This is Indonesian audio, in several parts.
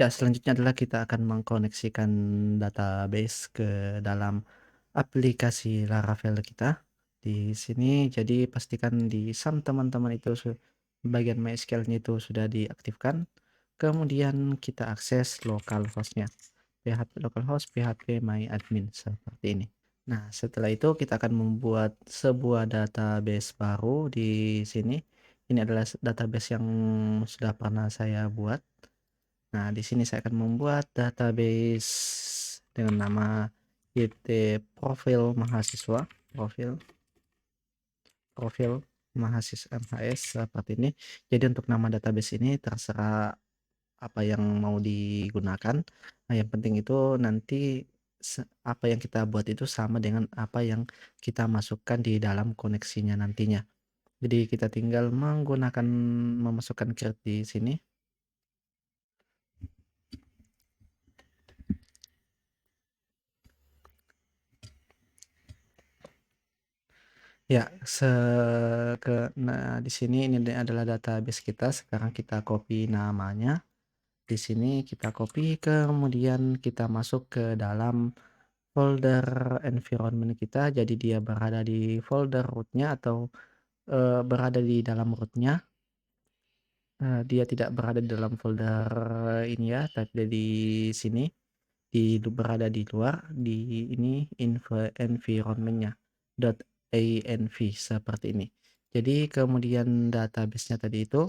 Ya, selanjutnya adalah kita akan mengkoneksikan database ke dalam aplikasi Laravel kita. Di sini jadi pastikan di SAM teman-teman itu bagian MySQL-nya itu sudah diaktifkan. Kemudian kita akses localhost-nya. PHP localhost php my admin seperti ini. Nah, setelah itu kita akan membuat sebuah database baru di sini. Ini adalah database yang sudah pernah saya buat. Nah, di sini saya akan membuat database dengan nama YT profil mahasiswa, profil profil mahasiswa MHS seperti ini. Jadi untuk nama database ini terserah apa yang mau digunakan. Nah, yang penting itu nanti apa yang kita buat itu sama dengan apa yang kita masukkan di dalam koneksinya nantinya. Jadi kita tinggal memasukkan create di sini. Ya, nah di sini ini adalah database kita. Sekarang kita copy namanya. Di sini kita copy, kemudian kita masuk ke dalam folder environment kita. Jadi dia berada di folder rootnya atau berada di dalam rootnya. Dia tidak berada di dalam folder ini ya, tapi di sini berada di luar di ini environment-nya .env seperti ini. Jadi kemudian database-nya tadi itu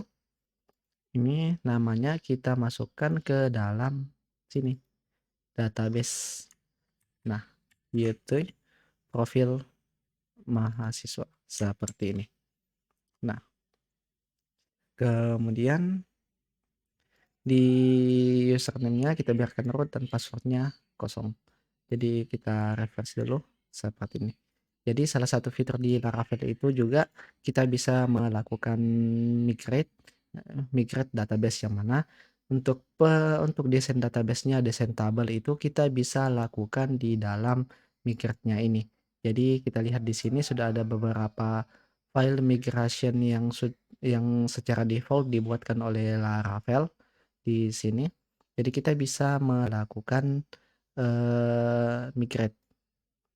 ini namanya kita masukkan ke dalam sini database. Nah, yaitu profil mahasiswa seperti ini. Nah, kemudian di username-nya kita biarkan root dan password-nya kosong. Jadi kita refresh dulu seperti ini. Jadi salah satu fitur di Laravel itu juga kita bisa melakukan migrate database, yang mana untuk desain database-nya, desain tabel itu kita bisa lakukan di dalam migrate-nya ini. Jadi kita lihat di sini sudah ada beberapa file migration yang secara default dibuatkan oleh Laravel di sini. Jadi kita bisa melakukan migrate.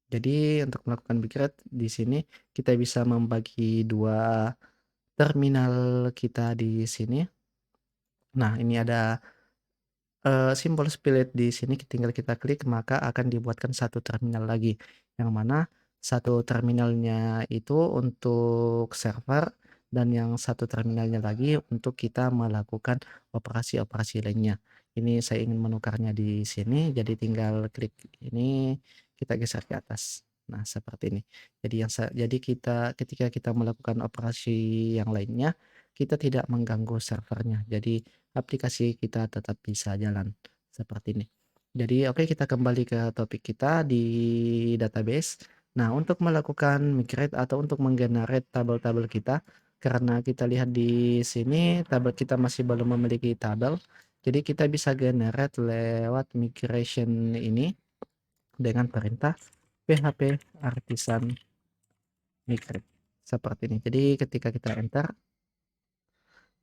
Jadi untuk melakukan migrate di sini kita bisa membagi dua terminal kita di sini. Nah, ini ada simbol split di sini, tinggal kita klik maka akan dibuatkan satu terminal lagi, yang mana satu terminalnya itu untuk server dan yang satu terminalnya lagi untuk kita melakukan operasi-operasi lainnya. Ini saya ingin menukarnya di sini, jadi tinggal klik ini, kita geser ke atas. Nah, seperti ini. Jadi ketika kita melakukan operasi yang lainnya, kita tidak mengganggu servernya. Jadi aplikasi kita tetap bisa jalan seperti ini. Jadi oke, kita kembali ke topik kita di database. Nah, untuk melakukan migrate atau untuk menggenerate tabel-tabel kita, karena kita lihat di sini tabel kita masih belum memiliki tabel, jadi kita bisa generate lewat migration ini dengan perintah php artisan migrate seperti ini. Jadi ketika kita enter,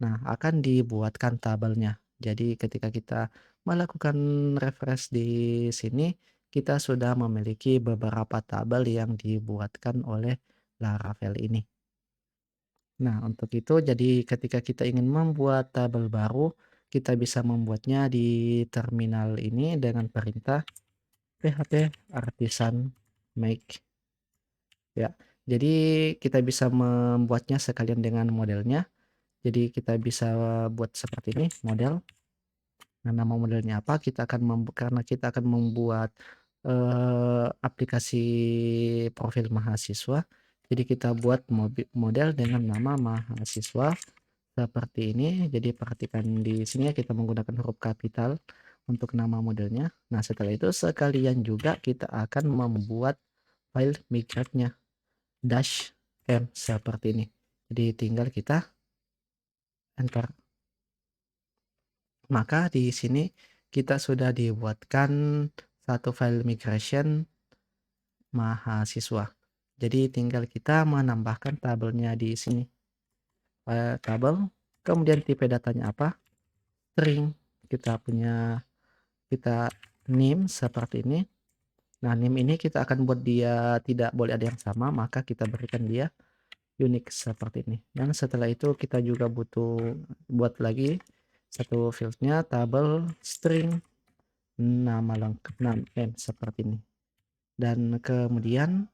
nah, akan dibuatkan tabelnya. Jadi ketika kita melakukan refresh di sini, kita sudah memiliki beberapa tabel yang dibuatkan oleh Laravel ini. Nah, untuk itu jadi ketika kita ingin membuat tabel baru, kita bisa membuatnya di terminal ini dengan perintah php artisan make ya. Jadi kita bisa membuatnya sekalian dengan modelnya. Jadi kita bisa buat seperti ini model. Nah, nama modelnya apa, karena kita akan membuat, aplikasi profil mahasiswa, jadi kita buat model dengan nama mahasiswa seperti ini. Jadi perhatikan di sini ya, kita menggunakan huruf kapital untuk nama modelnya. Nah, setelah itu sekalian juga kita akan membuat file migrate-nya -m seperti ini. Jadi tinggal kita enter. Maka di sini kita sudah dibuatkan satu file migration mahasiswa. Jadi tinggal kita menambahkan tabelnya di sini. Tabel, kemudian tipe datanya apa? String. kita punya kita name seperti ini. Nah, name ini kita akan buat dia tidak boleh ada yang sama, maka kita berikan dia unique seperti ini. Dan setelah itu kita juga butuh buat lagi satu fieldnya tabel string nama lengkap name seperti ini. Dan kemudian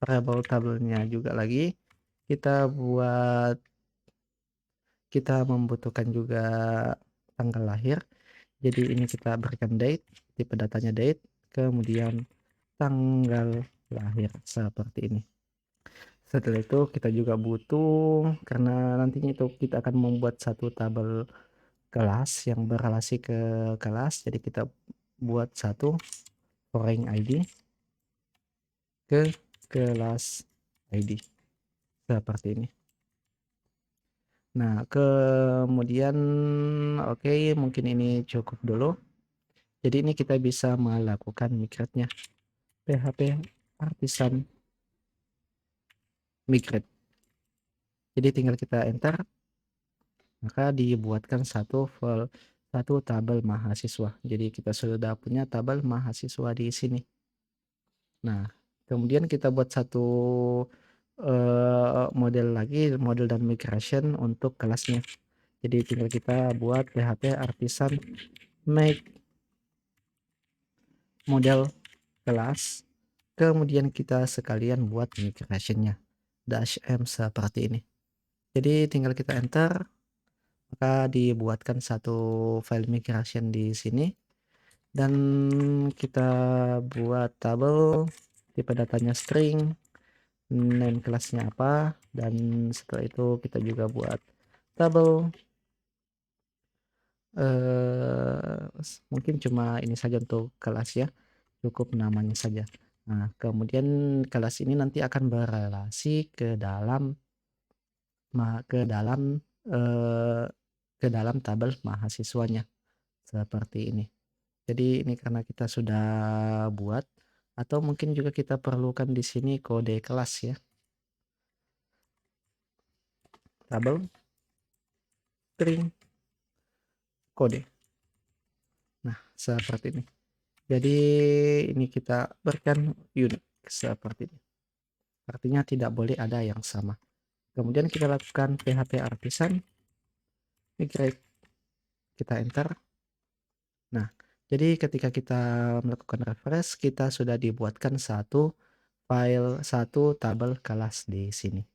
variabel tabelnya juga lagi kita membutuhkan juga tanggal lahir. Jadi ini kita berikan date, tipe datanya date, kemudian tanggal lahir seperti ini. Setelah itu kita juga butuh, karena nantinya itu kita akan membuat satu tabel kelas yang berrelasi ke kelas, jadi kita buat satu foreign ID ke kelas ID seperti ini. Nah, kemudian oke, mungkin ini cukup dulu. Jadi ini kita bisa melakukan migrate-nya. PHP Artisan migrate. Jadi tinggal kita enter, maka dibuatkan satu tabel mahasiswa. Jadi kita sudah punya tabel mahasiswa di sini. Nah, kemudian kita buat satu model lagi, model dan migration untuk kelasnya. Jadi tinggal kita buat PHP Artisan make model kelas, kemudian kita sekalian buat migrationnya -m seperti ini. Jadi tinggal kita enter, maka dibuatkan satu file migration di sini dan kita buat tabel, tipe datanya string, name kelasnya apa, dan setelah itu kita juga buat tabel mungkin cuma ini saja untuk kelas ya, cukup namanya saja. Nah, kemudian kelas ini nanti akan berelasi ke dalam ke dalam, eee, ke dalam tabel mahasiswanya, seperti ini. Jadi ini karena kita sudah buat atau mungkin juga kita perlukan di sini kode kelas ya, tabel string kode. Nah, seperti ini. Jadi ini kita berikan unique seperti ini. Artinya tidak boleh ada yang sama. Kemudian kita lakukan PHP Artisan migrate, kita enter. Nah, jadi ketika kita melakukan refresh, kita sudah dibuatkan satu tabel kelas di sini.